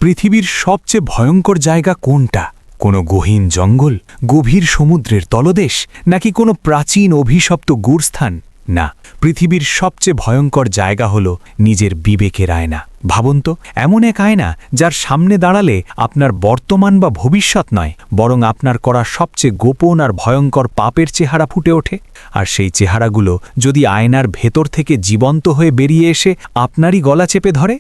পৃথিবীর সবচেয়ে ভয়ঙ্কর জায়গা কোনটা? কোনো গহীন জঙ্গল, গভীর সমুদ্রের তলদেশ, নাকি কোনো প্রাচীন অভিশপ্ত গুরস্থান? না, পৃথিবীর সবচেয়ে ভয়ঙ্কর জায়গা হল নিজের বিবেকের আয়না। ভাবুন তো, এমন এক আয়না যার সামনে দাঁড়ালে আপনার বর্তমান বা ভবিষ্যৎ নয়, বরং আপনার করা সবচেয়ে গোপন আর ভয়ঙ্কর পাপের চেহারা ফুটে ওঠে। আর সেই চেহারাগুলো যদি আয়নার ভেতর থেকে জীবন্ত হয়ে বেরিয়ে এসে আপনারই গলা চেপে ধরে।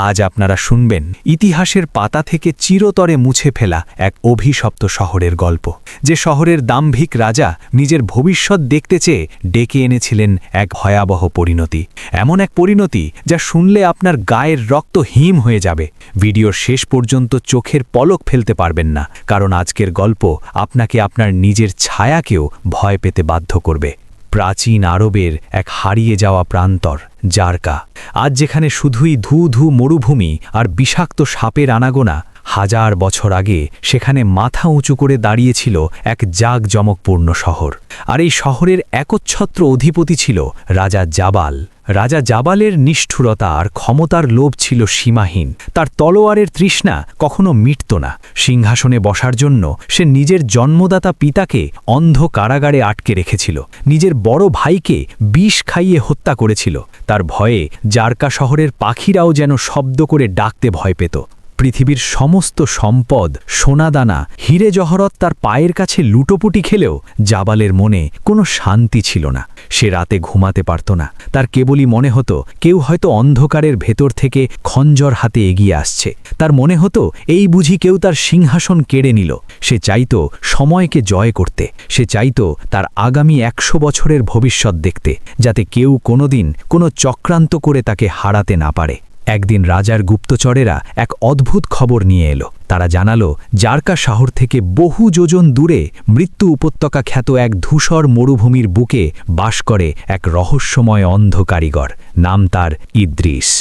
আজ আপনারা শুনবেন ইতিহাসের পাতা থেকে চিরতরে মুছে ফেলা এক অভিশপ্ত শহরের গল্প, যে শহরের দাম্ভিক রাজা নিজের ভবিষ্যৎ দেখতে চেয়ে ডেকে এনেছিলেন এক ভয়াবহ পরিণতি। এমন এক পরিণতি যা শুনলে আপনার গায়ের রক্ত হিম হয়ে যাবে। ভিডিওর শেষ পর্যন্ত চোখের পলক ফেলতে পারবেন না, কারণ আজকের গল্প আপনাকে আপনার নিজের ছায়াকেও ভয় পেতে বাধ্য করবে। প্রাচীন আরবের এক হারিয়ে যাওয়া প্রান্তর জারকা, আজ যেখানে শুধুই ধু ধু মরুভূমি আর বিষাক্ত সাপের আনাগোনা, 1000 বছর আগে সেখানে মাথা উঁচু করে দাঁড়িয়েছিল এক জাঁকজমকপূর্ণ শহর। আর এই শহরের একচ্ছত্র অধিপতি ছিল রাজা জাবাল। রাজা জাবালের নিষ্ঠুরতা আর ক্ষমতার লোভ ছিল সীমাহীন। তার তলোয়ারের তৃষ্ণা কখনো মিটত না। সিংহাসনে বসার জন্য সে নিজের জন্মদাতা পিতাকে অন্ধ কারাগারে আটকে রেখেছিল, নিজের বড় ভাইকে বিষ খাইয়ে হত্যা করেছিল। তার ভয়ে জারকা শহরের পাখিরাও যেন শব্দ করে ডাকতে ভয় পেত। পৃথিবীর সমস্ত সম্পদ, সোনাদানা, হিরে জহরত তার পায়ের কাছে লুটোপুটি খেলেও জাবালের মনে কোনো শান্তি ছিল না। সে রাতে ঘুমাতে পারত না। তার কেবলই মনে হতো কেউ হয়তো অন্ধকারের ভেতর থেকে খঞ্জর হাতে এগিয়ে আসছে। তার মনে হতো এই বুঝি কেউ তার সিংহাসন কেড়ে নিল। সে চাইত সময়কে জয় করতে। সে চাইত তার আগামী 100 বছরের ভবিষ্যৎ দেখতে, যাতে কেউ কোনোদিন কোনো চক্রান্ত করে তাকে হারাতে না পারে। একদিন রাজার গুপ্তচরেরা এক অদ্ভুত খবর নিয়ে এলো। তারা জানালো জারকা শহর থেকে বহু যোজন দূরে মৃত্যু উপত্যকা খ্যাত এক ধূসর মরুভূমির বুকে বাস করে এক রহস্যময় অন্ধ কারিগর। নাম তার ইদ্রিস।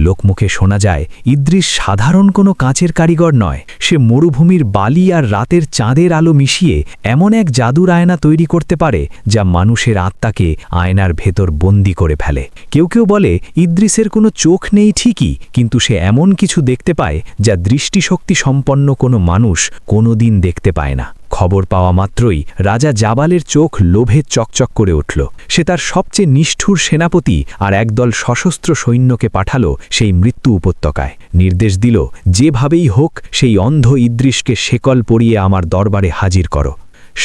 লোকমুখে শোনা যায় ইদ্রিস সাধারণ কোনো কাঁচের কারিগর নয়। সে মরুভূমির বালি আর রাতের চাঁদের আলো মিশিয়ে এমন এক জাদুর আয়না তৈরি করতে পারে যা মানুষের আত্মাকে আয়নার ভেতর বন্দি করে ফেলে। কেউ কেউ বলে ইদ্রিসের কোনো চোখ নেই ঠিকই, কিন্তু সে এমন কিছু দেখতে পায় যা দৃষ্টিশক্তি সম্পন্ন কোনো মানুষ কোনোদিন দেখতে পায় না। খবর পাওয়া মাত্রই রাজা জাবালের চোখ লোভে চকচক করে উঠল। সে তার সবচেয়ে নিষ্ঠুর সেনাপতি আর একদল সশস্ত্র সৈন্যকে পাঠালো সেই মৃত্যু উপত্যকায়। নির্দেশ দিল, যেভাবেই হোক সেই অন্ধ ইদ্রিসকে শেকল পরিয়ে আমার দরবারে হাজির করো।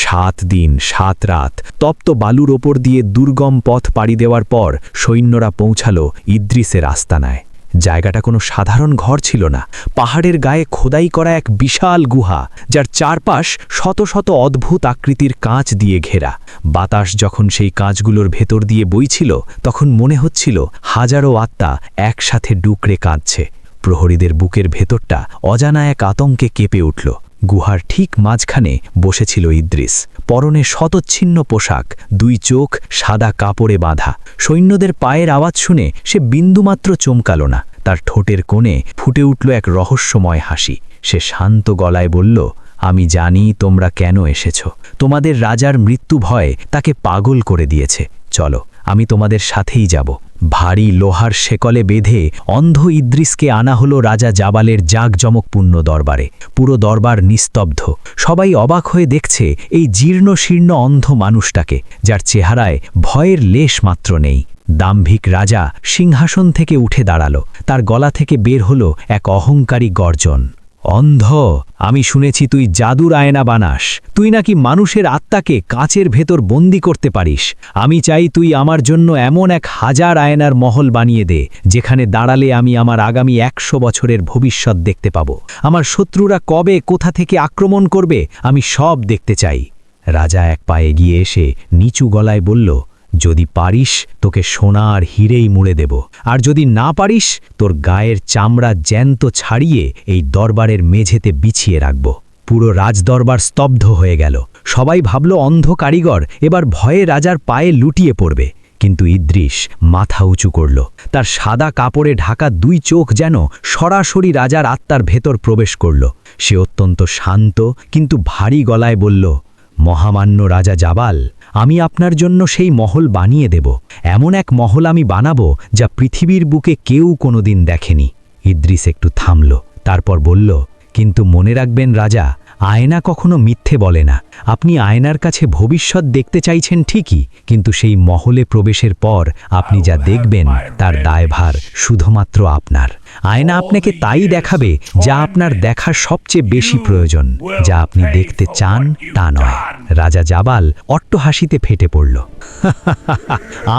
7 দিন 7 রাত তপ্ত বালুর ওপর দিয়ে দুর্গম পথ পাড়ি দেওয়ার পর সৈন্যরা পৌঁছালো ইদ্রিসের আস্তানায়। জায়গাটা কোনো সাধারণ ঘর ছিল না। পাহাড়ের গায়ে খোদাই করা এক বিশাল গুহা, যার চারপাশ শত শত অদ্ভুত আকৃতির কাঁচ দিয়ে ঘেরা। বাতাস যখন সেই কাঁচগুলোর ভেতর দিয়ে বইছিল, তখন মনে হচ্ছিল হাজারো আত্মা একসাথে ডুকরে কাঁদছে। প্রহরীদের বুকের ভেতরটা অজানা এক আতঙ্কে কেঁপে উঠল। গুহার ঠিক মাঝখানে বসেছিল ইদ্রিস, পরনে শতচ্ছিন্ন পোশাক, 2 চোখ সাদা কাপড়ে বাঁধা। সৈন্যদের পায়ের আওয়াজ শুনে সে বিন্দুমাত্র চমকাল না। তার ঠোঁটের কোণে ফুটে উঠল এক রহস্যময় হাসি। সে শান্ত গলায় বলল, আমি জানি তোমরা কেন এসেছ। তোমাদের রাজার মৃত্যু ভয় তাকে পাগল করে দিয়েছে। চলো, আমি তোমাদের সাথেই যাব। ভারী লোহার শেকলে বেঁধে অন্ধ ইদ্রিসকে আনা হলো রাজা জাবালের জাঁকজমকপূর্ণ দরবারে। পুরো দরবার নিস্তব্ধ। সবাই অবাক হয়ে দেখছে এই জীর্ণ শীর্ণ অন্ধ মানুষটাকে, যার চেহারায় ভয়ের লেশ মাত্র নেই। দাম্ভিক রাজা সিংহাসন থেকে উঠে দাঁড়ালো। তার গলা থেকে বের হলো এক অহংকারী গর্জন। অন্ধ, আমি শুনেছি তুই জাদুর আয়না বানাস। তুই নাকি মানুষের আত্মাকে কাঁচের ভেতর বন্দি করতে পারিস। আমি চাই তুই আমার জন্য এমন এক 1000 আয়নার মহল বানিয়ে দে, যেখানে দাঁড়ালে আমি আমার আগামী 100 বছরের ভবিষ্যৎ দেখতে পাবো। আমার শত্রুরা কবে কোথা থেকে আক্রমণ করবে আমি সব দেখতে চাই। রাজা এক পা এগিয়ে এসে নিচু গলায় বলল, যদি পারিস তোকে সোনা আর হিরেই মুড়ে দেব, আর যদি না পারিস তোর গায়ের চামড়া জ্যান্ত ছাড়িয়ে এই দরবারের মেঝেতে বিছিয়ে রাখব। পুরো রাজদরবার স্তব্ধ হয়ে গেল। সবাই ভাবল অন্ধ কারিগর এবার ভয়ে রাজার পায়ে লুটিয়ে পড়বে। কিন্তু ইদ্রিস মাথা উঁচু করল। তার সাদা কাপড়ে ঢাকা 2 চোখ যেন সরাসরি রাজার আত্মার ভেতর প্রবেশ করল। সে অত্যন্ত শান্ত কিন্তু ভারী গলায় বলল, মহামান্য রাজা জাবাল, আমি আপনার জন্য সেই মহল বানিয়ে দেব। এমন এক মহল আমি বানাবো যা পৃথিবীর বুকে কেউ কোনোদিন দেখেনি। ইদ্রিস একটু থামল। তারপর বলল, কিন্তু মনে রাখবেন রাজা, আয়না কখনো মিথ্যে বলে না। আপনি আয়নার কাছে ভবিষ্যৎ দেখতে চাইছেন ঠিকই, কিন্তু সেই মহলে প্রবেশের পর আপনি যা দেখবেন তার দায়ভার শুধুমাত্র আপনার। আয়না আপনাকে তাই দেখাবে যা আপনার দেখার সবচেয়ে বেশি প্রয়োজন, যা আপনি দেখতে চান তা নয়। রাজা জাবাল অট্টহাসিতে ফেটে পড়ল।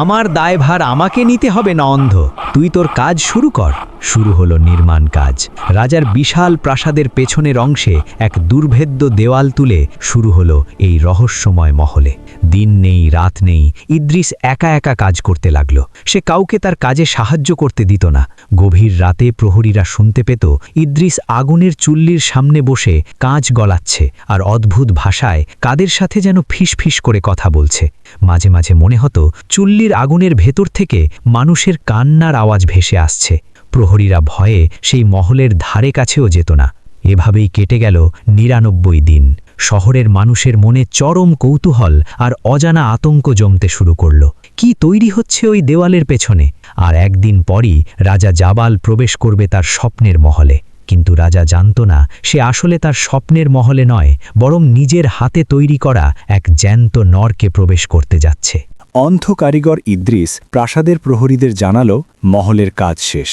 আমার দায়ভার আমাকে নিতে হবে না অন্ধ, তুই তোর কাজ শুরু কর। শুরু হলো নির্মাণ কাজ। রাজার বিশাল প্রাসাদের পেছনের অংশে এক দুর্ভেদ্য দেওয়াল তুলে শুরু হলো এই রহস্যময় মহলে। দিন নেই রাত নেই, ইদ্রিস একা একা কাজ করতে লাগলো। সে কাউকে তার কাজে সাহায্য করতে দিত না। গভীর রাতে প্রহরীরা শুনতে পেত ইদ্রিস আগুনের চুল্লির সামনে বসে কাঁচ গলাচ্ছে আর অদ্ভুত ভাষায় কাদের সাথে যেন ফিসফিস করে কথা বলছে। মাঝে মাঝে মনে হতো চুল্লির আগুনের ভেতর থেকে মানুষের কান্নার আওয়াজ ভেসে আসছে। প্রহরীরা ভয়ে সেই মহলের ধারে কাছেও যেত না। এভাবেই কেটে গেল ৯৯ দিন। শহরের মানুষের মনে চরম কৌতূহল আর অজানা আতঙ্ক জমতে শুরু করল। কি তৈরি হচ্ছে ওই দেওয়ালের পেছনে? আর একদিন পরই রাজা জাবাল প্রবেশ করবে তার স্বপ্নের মহলে। কিন্তু রাজা জানত না সে আসলে তার স্বপ্নের মহলে নয়, বরং নিজের হাতে তৈরি করা এক জ্যান্ত নরকে প্রবেশ করতে যাচ্ছে। অন্ধ কারিগর ইদ্রিস প্রাসাদের প্রহরীদের জানালো মহলের কাজ শেষ।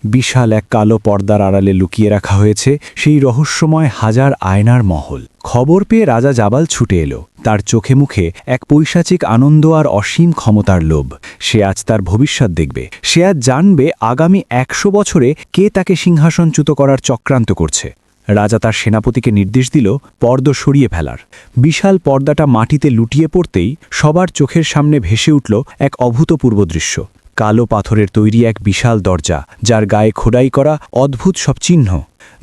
বিশাল এক কালো পর্দার আড়ালে লুকিয়ে রাখা হয়েছে সেই রহস্যময় হাজার আয়নার মহল। খবর পেয়ে রাজা জাবাল ছুটে এলো। তার চোখে মুখে এক পৈশাচিক আনন্দ আর অসীম ক্ষমতার লোভ। সে আজ তার ভবিষ্যৎ দেখবে। সে আজ জানবে আগামী ১০০ বছরে কে তাকে সিংহাসনচ্যুত করার চক্রান্ত করছে। রাজা তার সেনাপতিকে নির্দেশ দিল পর্দা সরিয়ে ফেলার। বিশাল পর্দাটা মাটিতে লুটিয়ে পড়তেই সবার চোখের সামনে ভেসে উঠল এক অভূতপূর্ব দৃশ্য। কালো পাথরের তৈরি এক বিশাল দরজা, যার গায়ে খোদাই করা অদ্ভুত সব চিহ্ন।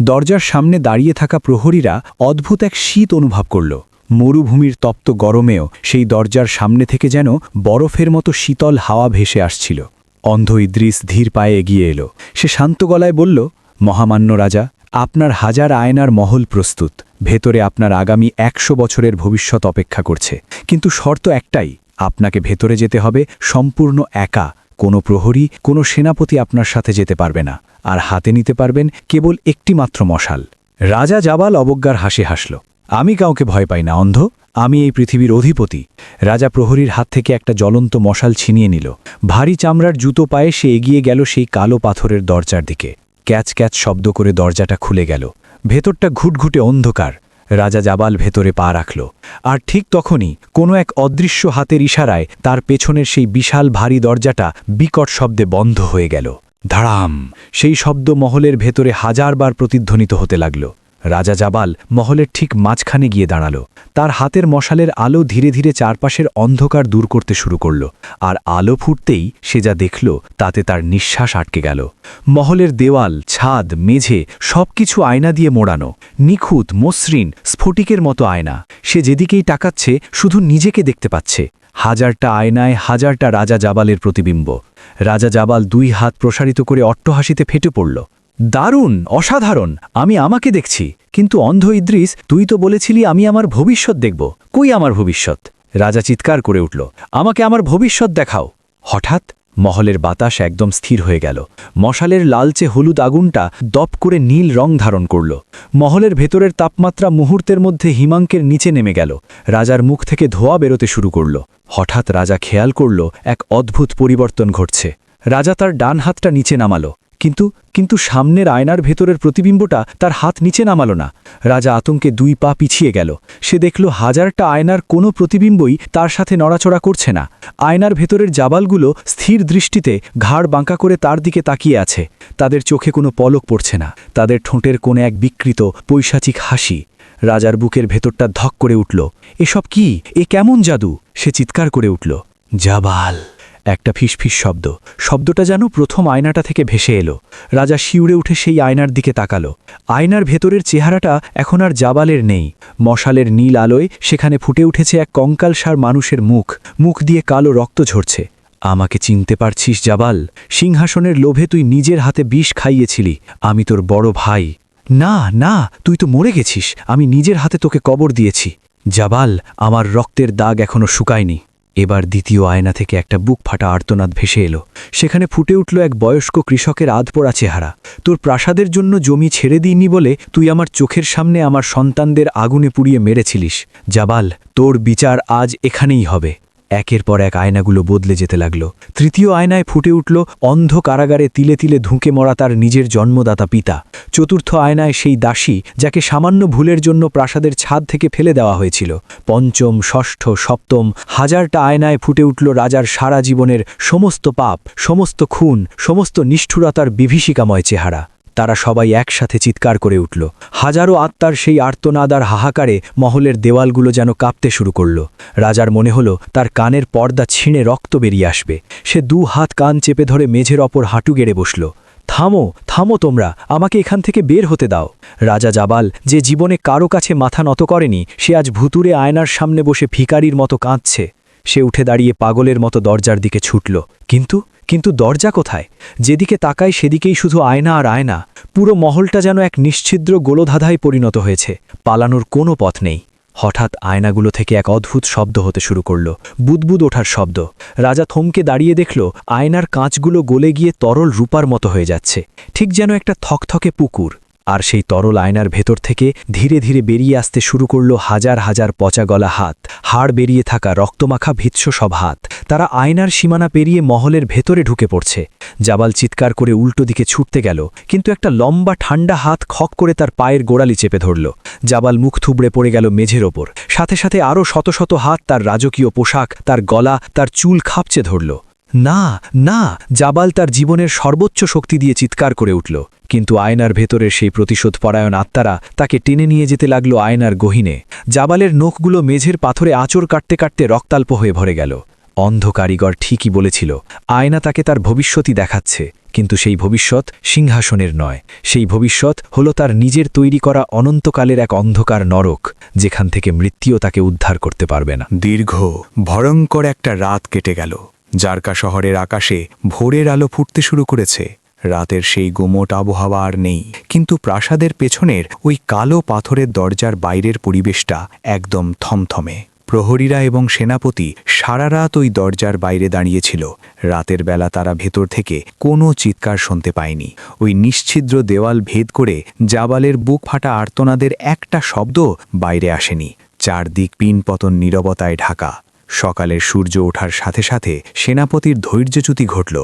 দরজার সামনে দাঁড়িয়ে থাকা প্রহরীরা অদ্ভুত এক শীত অনুভব করল। মরুভূমির তপ্ত গরমেও সেই দরজার সামনে থেকে যেন বরফের মতো শীতল হাওয়া ভেসে আসছিল। অন্ধ ইদ্রিস ধীর পায়ে এগিয়ে এলো। সে শান্ত গলায় বলল, মহামান্য রাজা, আপনার হাজার আয়নার মহল প্রস্তুত। ভেতরে আপনার আগামী ১০০ বছরের ভবিষ্যৎ অপেক্ষা করছে। কিন্তু শর্ত একটাই, আপনাকে ভেতরে যেতে হবে সম্পূর্ণ একা। কোনো প্রহরী, কোনো সেনাপতি আপনার সাথে যেতে পারবে না। আর হাতে নিতে পারবেন কেবল একটি মাত্র মশাল। রাজা জাবাল অবজ্ঞার হাসি হাসল। আমি কাউকে ভয় পাই না অন্ধ, আমি এই পৃথিবীর অধিপতি। রাজা প্রহরীর হাত থেকে একটা জ্বলন্ত মশাল ছিনিয়ে নিল। ভারী চামড়ার জুতো পায়ে সে এগিয়ে গেল সেই কালো পাথরের দরজার দিকে। ক্যাচ ক্যাচ শব্দ করে দরজাটা খুলে গেল। ভেতরটা ঘুটঘুটে অন্ধকার। রাজা জাবাল ভেতরে পা রাখল। আর ঠিক তখনই কোনো এক অদৃশ্য হাতের ইশারায় তার পেছনের সেই বিশাল ভারী দরজাটা বিকট শব্দে বন্ধ হয়ে গেল। ধাড়াম! সেই শব্দ মহলের ভেতরে হাজারবার প্রতিধ্বনিত হতে লাগল। রাজা জাবাল মহলের ঠিক মাঝখানে গিয়ে দাঁড়াল। তার হাতের মশালের আলো ধীরে ধীরে চারপাশের অন্ধকার দূর করতে শুরু করল। আর আলো ফুটতেই সে যা দেখল তাতে তার নিঃশ্বাস আটকে গেল। মহলের দেওয়াল, ছাদ, মেঝে সবকিছু আয়না দিয়ে মোড়ানো। নিখুঁত, মসৃণ, স্ফটিকের মতো আয়না। সে যেদিকেই তাকাচ্ছে শুধু নিজেকে দেখতে পাচ্ছে। হাজারটা আয়নায় হাজারটা রাজা জাবালের প্রতিবিম্ব। রাজা জাবাল ২ হাত প্রসারিত করে অট্টহাসিতে ফেটে পড়ল। দারুণ, অসাধারণ! আমি আমাকে দেখছি। কিন্তু অন্ধ ইদ্রিস, তুই তো বলেছিলি আমি আমার ভবিষ্যৎ দেখব। কই আমার ভবিষ্যৎ? রাজা চিৎকার করে উঠল, আমাকে আমার ভবিষ্যৎ দেখাও। হঠাৎ মহলের বাতাস একদম স্থির হয়ে গেল। মশালের লালচে হলুদ আগুনটা দপ করে নীল রং ধারণ করল। মহলের ভেতরের তাপমাত্রা মুহূর্তের মধ্যে হিমাঙ্কের নিচে নেমে গেল। রাজার মুখ থেকে ধোঁয়া বেরোতে শুরু করল। হঠাৎ রাজা খেয়াল করল এক অদ্ভুত পরিবর্তন ঘটছে। রাজা তার ডান হাতটা নিচে নামালো। কিন্তু সামনের আয়নার ভেতরের প্রতিবিম্বটা তার হাত নিচে নামালো না। রাজা আতঙ্কে ২ পা পিছিয়ে গেল। সে দেখল হাজারটা আয়নার কোনো প্রতিবিম্বই তার সাথে নড়াচড়া করছে না। আয়নার ভেতরের জাবালগুলো স্থির দৃষ্টিতে ঘাড় বাঁকা করে তার দিকে তাকিয়ে আছে। তাদের চোখে কোনো পলক পড়ছে না। তাদের ঠোঁটের কোণে এক বিকৃত পৈশাচিক হাসি। রাজার বুকের ভেতরটা ধক করে উঠল। এসব কি? এ কেমন জাদু? সে চিৎকার করে উঠল, জাবাল! একটা ফিসফিস শব্দ। শব্দটা যেন প্রথম আয়নাটা থেকে ভেসে এলো। রাজা শিউরে উঠে সেই আয়নার দিকে তাকালো। আয়নার ভেতরের চেহারাটা এখন আর জাবালের নেই। মশালের নীল আলোয় সেখানে ফুটে উঠেছে এক কঙ্কালসার মানুষের মুখ। মুখ দিয়ে কালো রক্ত ঝরছে। আমাকে চিনতে পারছিস জাবাল? সিংহাসনের লোভে তুই নিজের হাতে বিষ খাইয়েছিলি। আমি তোর বড় ভাই। না না, তুই তো মরে গেছিস। আমি নিজের হাতে তোকে কবর দিয়েছি। জাবাল, আমার রক্তের দাগ এখনো শুকায়নি। এবার দ্বিতীয় আয়না থেকে একটা বুক ফাটা আর্তনাদ ভেসে এলো। সেখানে ফুটে উঠল এক বয়স্ক কৃষকের আধপোড়া চেহারা। তোর প্রাসাদের জন্য জমি ছেড়ে দিইনি বলে তুই আমার চোখের সামনে আমার সন্তানদের আগুনে পুড়িয়ে মেরেছিলিস। জাবাল, তোর বিচার আজ এখানেই হবে। একের পর এক আয়নাগুলো বদলে যেতে লাগল। তৃতীয় আয়নায় ফুটে উঠল অন্ধ কারাগারে তিলে তিলে ধুঁকে মরা তার নিজের জন্মদাতা পিতা। চতুর্থ আয়নায় সেই দাসী যাকে সামান্য ভুলের জন্য প্রাসাদের ছাদ থেকে ফেলে দেওয়া হয়েছিল। পঞ্চম, ষষ্ঠ, সপ্তম, হাজারটা আয়নায় ফুটে উঠল রাজার সারা জীবনের সমস্ত পাপ, সমস্ত খুন, সমস্ত নিষ্ঠুরতার বিভীষিকাময় চেহারা। তারা সবাই একসাথে চিৎকার করে উঠল। হাজারো আত্মার সেই আর্তনাদ আর হাহাকারে মহলের দেওয়ালগুলো যেন কাঁপতে শুরু করল। রাজার মনে হল তার কানের পর্দা ছিঁড়ে রক্ত বেরিয়ে আসবে। সে 2 হাত কান চেপে ধরে মেঝের ওপর হাঁটু গেড়ে বসল। থামো, থামো তোমরা, আমাকে এখান থেকে বের হতে দাও। রাজা জাবাল, যে জীবনে কারো কাছে মাথা নত করেনি, সে আজ ভুতুরে আয়নার সামনে বসে ভিখারির মতো কাঁদছে। সে উঠে দাঁড়িয়ে পাগলের মতো দরজার দিকে ছুটল। কিন্তু দরজা কোথায়? যেদিকে তাকায় সেদিকেই শুধু আয়না আর আয়না। পুরো মহলটা যেন এক নিশ্ছিদ্র গোলধাঁধায় পরিণত হয়েছে। পালানোর কোনো পথ নেই। হঠাৎ আয়নাগুলো থেকে এক অদ্ভুত শব্দ হতে শুরু করল, বুদবুদ ওঠার শব্দ। রাজা থমকে দাঁড়িয়ে দেখল আয়নার কাঁচগুলো গলে গিয়ে তরল রূপার মতো হয়ে যাচ্ছে, ঠিক যেন একটা থকথকে পুকুর। আর সেই তরল আয়নার ভেতর থেকে ধীরে ধীরে বেরিয়ে আসতে শুরু করল হাজার হাজার পচা গলা হাত, হাড় বেরিয়ে থাকা রক্তমাখা ভিৎস সব হাত। তারা আয়নার সীমানা পেরিয়ে মহলের ভেতরে ঢুকে পড়ছে। জাবাল চিৎকার করে উল্টো দিকে ছুটতে গেল, কিন্তু একটা লম্বা ঠান্ডা হাত খক করে তার পায়ের গোড়ালি চেপে ধরল। জাবাল মুখ থুবড়ে পড়ে গেল মেঝের ওপর। সাথে সাথে আরও শত শত হাত তার রাজকীয় পোশাক, তার গলা, তার চুল খাপচে ধরল। না, না! জাবাল তার জীবনের সর্বোচ্চ শক্তি দিয়ে চিৎকার করে উঠল, কিন্তু আয়নার ভেতরের সেই প্রতিশোধপরায়ণ আত্মারা তাকে টেনে নিয়ে যেতে লাগল আয়নার গহীনে। জাবালের নখগুলো মেঝের পাথরে আঁচড় কাটতে কাটতে রক্তাল্প হয়ে ভরে গেল। অন্ধ কারিগর ঠিকই বলেছিল, আয়না তাকে তার ভবিষ্যৎই দেখাচ্ছে, কিন্তু সেই ভবিষ্যৎ সিংহাসনের নয়। সেই ভবিষ্যৎ হলো তার নিজের তৈরি করা অনন্তকালের এক অন্ধকার নরক, যেখান থেকে মৃত্যুও তাকে উদ্ধার করতে পারবে না। দীর্ঘ ভয়ঙ্কর একটা রাত কেটে গেল। জারকা শহরের আকাশে ভোরের আলো ফুটতে শুরু করেছে। রাতের সেই গুমোট আবহাওয়া আর নেই, কিন্তু প্রাসাদের পেছনের ওই কালো পাথরের দরজার বাইরের পরিবেশটা একদম থমথমে। প্রহরীরা এবং সেনাপতি সারা রাত ওই দরজার বাইরে দাঁড়িয়েছিল। রাতের বেলা তারা ভেতর থেকে কোনো চিৎকার শুনতে পায়নি। ওই নিশ্ছিদ্র দেওয়াল ভেদ করে জাবালের বুক ফাটা আর্তনাদের একটা শব্দ বাইরে আসেনি। চারদিক পিনপতন নীরবতায় ঢাকা। সকালের সূর্য ওঠার সাথে সাথে সেনাপতির ধৈর্যচ্যুতি ঘটল।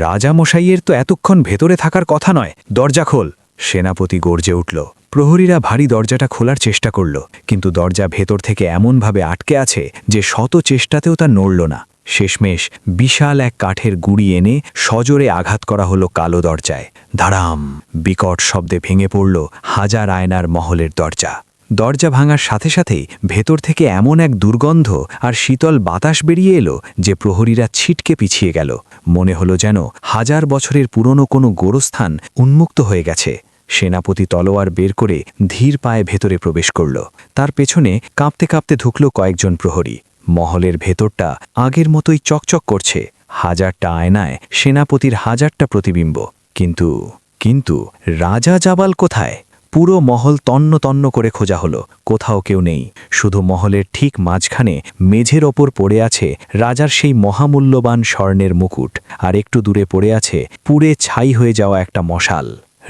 রাজামশাইয়ের তো এতক্ষণ ভেতরে থাকার কথা নয়, দরজা খোল! সেনাপতি গর্জে উঠল। প্রহরীরা ভারী দরজাটা খোলার চেষ্টা করল, কিন্তু দরজা ভেতর থেকে এমনভাবে আটকে আছে যে শত চেষ্টাতেও তা নড়ল না। শেষমেশ বিশাল এক কাঠের গুঁড়ি এনে সজোরে আঘাত করা হলো কালো দরজায়। ধাড়াম! বিকট শব্দে ভেঙে পড়ল হাজার আয়নার মহলের দরজা। দরজা ভাঙার সাথে সাথেই ভেতর থেকে এমন এক দুর্গন্ধ আর শীতল বাতাস বেরিয়ে এলো যে প্রহরীরা ছিটকে পিছিয়ে গেল। মনে হলো যেন হাজার বছরের পুরনো কোনো গোরস্থান উন্মুক্ত হয়ে গেছে। সেনাপতি তলোয়ার বের করে ধীর পায়ে ভেতরে প্রবেশ করল। তার পেছনে কাঁপতে কাঁপতে ঢুকল কয়েকজন প্রহরী। মহলের ভেতরটা আগের মতোই চকচক করছে। হাজারটা আয়নায় সেনাপতির হাজারটা প্রতিবিম্ব। কিন্তু রাজা জাবাল কোথায়? পুরো মহল তন্ন তন্ন করে খোঁজা হলো, কোথাও কেউ নেই। শুধু মহলের ঠিক মাঝখানে মেঝের ওপর পড়ে আছে রাজার সেই মহামূল্যবান স্বর্ণের মুকুট, আর একটু দূরে পড়ে আছে পুড়ে ছাই হয়ে যাওয়া একটা মশাল।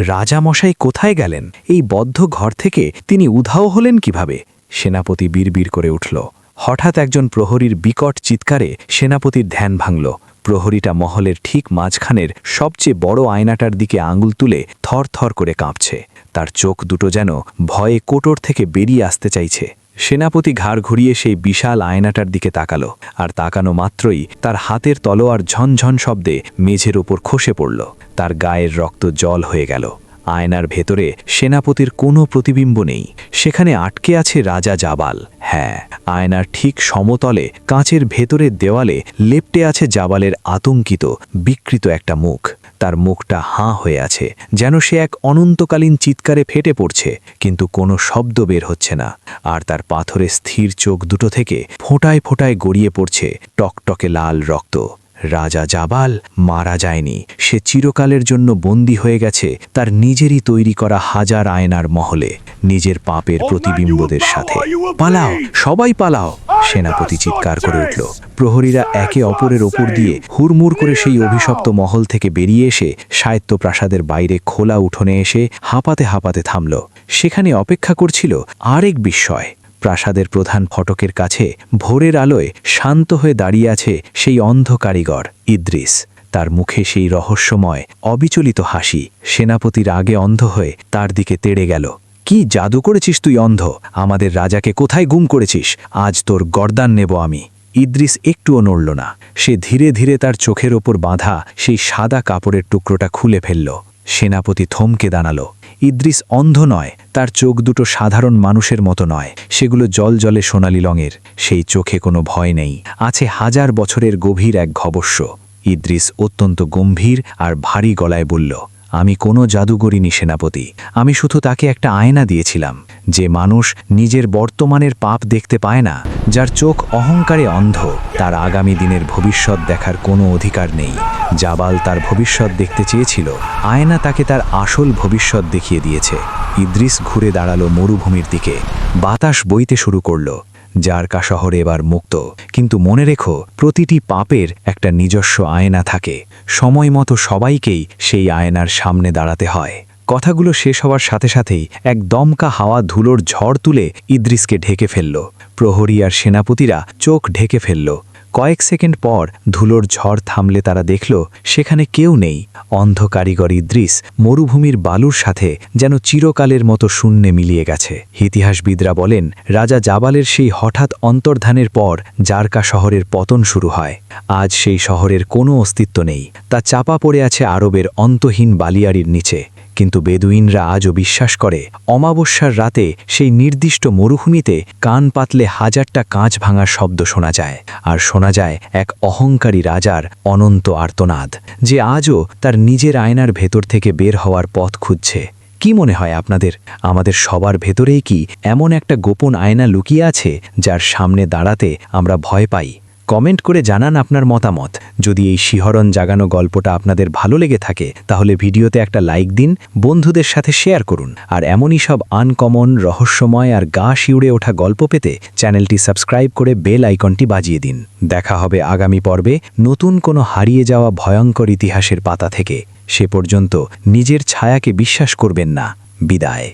রাজামশাই কোথায় গেলেন? এই বদ্ধ ঘর থেকে তিনি উধাও হলেন কিভাবে? সেনাপতি বিড়বিড় করে উঠল। হঠাৎ একজন প্রহরীর বিকট চিৎকারে সেনাপতির ধ্যান ভাঙল। প্রহরীটা মহলের ঠিক মাঝখানের সবচেয়ে বড় আয়নাটার দিকে আঙুল তুলে থরথর করে কাঁপছে। তার চোখ দুটো যেন ভয়ে কোটর থেকে বেরিয়ে আসতে চাইছে। সেনাপতি ঘাড় ঘুরিয়ে সেই বিশাল আয়নাটার দিকে তাকালো, আর তাকানো মাত্রই তার হাতের তলোয়ার ঝনঝন শব্দে মেঝের ওপর খসে পড়ল। তার গায়ের রক্ত জল হয়ে গেল। আয়নার ভেতরে সেনাপতির কোনো প্রতিবিম্ব নেই। সেখানে আটকে আছে রাজা জাবাল। হ্যাঁ, আয়নার ঠিক সমতলে কাঁচের ভেতরের দেওয়ালে লেপ্টে আছে জাবালের আতঙ্কিত বিকৃত একটা মুখ। তার মুখটা হাঁ হয়ে আছে, যেন সে এক অনন্তকালীন চিৎকারে ফেটে পড়ছে, কিন্তু কোনো শব্দ বের হচ্ছে না। আর তার পাথরে স্থির চোখ দুটো থেকে ফোঁটায় ফোঁটায় গড়িয়ে পড়ছে টকটকে লাল রক্ত। রাজা জাবাল মারা যায়নি, সে চিরকালের জন্য বন্দী হয়ে গেছে তার নিজেরই তৈরি করা হাজার আয়নার মহলে, নিজের পাপের প্রতিবিম্বদের সাথে। পালাও, সবাই পালাও, সেনাপতি চিৎকার করে উঠল। প্রহরীরা একে অপরের ওপর দিয়ে হুড়মুড় করে সেই অভিশপ্ত মহল থেকে বেরিয়ে এসে সাহিত্য প্রাসাদের বাইরে খোলা উঠোনে এসে হাঁপাতে হাঁপাতে থামল। সেখানে অপেক্ষা করছিল আরেক বিস্ময়। প্রাসাদের প্রধান ফটকের কাছে ভোরের আলোয় শান্ত হয়ে দাঁড়িয়ে আছে সেই অন্ধ কারিগর ইদ্রিস। তার মুখে সেই রহস্যময় অবিচলিত হাসি। সেনাপতির আগে অন্ধ হয়ে তার দিকে তেড়ে গেল। কি জাদু করেছিস তুই অন্ধ? আমাদের রাজাকে কোথায় গুম করেছিস? আজ তোর গর্দান নেব আমি। ইদ্রিস একটুও নড়ল না। সে ধীরে ধীরে তার চোখের ওপর বাঁধা সেই সাদা কাপড়ের টুকরোটা খুলে ফেলল। সেনাপতি থমকে দাঁড়ালো। ইদ্রিস অন্ধ নয়, তার চোখ দুটো সাধারণ মানুষের মতো নয়, সেগুলো জলজলে সোনালি রঙের। সেই চোখে কোনো ভয় নেই, আছে হাজার বছরের গভীর এক গবস্য। ইদ্রিস অত্যন্ত গম্ভীর আর ভারী গলায় বলল, আমি কোনো জাদু করিনি সেনাপতি, আমি শুধু তাকে একটা আয়না দিয়েছিলাম। যে মানুষ নিজের বর্তমানের পাপ দেখতে পায় না, যার চোখ অহংকারে অন্ধ, তার আগামী দিনের ভবিষ্যৎ দেখার কোনো অধিকার নেই। জাবাল তার ভবিষ্যৎ দেখতে চেয়েছিল, আয়না তাকে তার আসল ভবিষ্যৎ দেখিয়ে দিয়েছে। ইদ্রিস ঘুরে দাঁড়ালো মরুভূমির দিকে। বাতাস বইতে শুরু করল। জারকা শহর এবার মুক্ত, কিন্তু মনে রেখো, প্রতিটি পাপের একটা নিজস্ব আয়না থাকে। সময় মতো সবাইকেই সেই আয়নার সামনে দাঁড়াতে হয়। কথাগুলো শেষ হওয়ার সাথে সাথেই এক দমকা হাওয়া ধুলোর ঝড় তুলে ইদ্রিসকে ঢেকে ফেলল। প্রহরী আর সেনাপতিরা চোখ ঢেকে ফেলল। কয়েক সেকেন্ড পর ধুলোর ঝড় থামলে তারা দেখল সেখানে কেউ নেই। অন্ধ কারিগর ইদ্রিস মরুভূমির বালুর সাথে যেন চিরকালের মতো শূন্যে মিলিয়ে গেছে। ইতিহাসবিদরা বলেন, রাজা জাবালের সেই হঠাৎ অন্তর্ধানের পর জারকা শহরের পতন শুরু হয়। আজ সেই শহরের কোনো অস্তিত্ব নেই, তা চাপা পড়ে আছে আরবের অন্তহীন বালিয়াড়ির নিচে। কিন্তু বেদুইনরা আজও বিশ্বাস করে, অমাবস্যার রাতে সেই নির্দিষ্ট মরুভূমিতে কান পাতলে হাজারটা কাঁচ ভাঙার শব্দ শোনা যায়, আর শোনা যায় এক অহংকারী রাজার অনন্ত আর্তনাদ, যে আজও তার নিজের আয়নার ভেতর থেকে বের হওয়ার পথ খুঁজছে। কি মনে হয় আপনাদের, আমাদের সবার ভেতরেই কি এমন একটা গোপন আয়না লুকিয়ে আছে, যার সামনে দাঁড়াতে আমরা ভয় পাই? কমেন্ট করে জানান আপনার মতামত। যদি এই শিহরণ জাগানো গল্পটা আপনাদের ভালো লেগে থাকে, তাহলে ভিডিওতে একটা লাইক দিন, বন্ধুদের সাথে শেয়ার করুন। আর এমনই সব আনকমন, রহস্যময় আর গা শিউড়ে ওঠা গল্প পেতে চ্যানেলটি সাবস্ক্রাইব করে বেল আইকনটি বাজিয়ে দিন। দেখা হবে আগামী পর্বে নতুন কোনো হারিয়ে যাওয়া ভয়ঙ্কর ইতিহাসের পাতা থেকে। সে পর্যন্ত নিজের ছায়াকে বিশ্বাস করবেন না। বিদায়।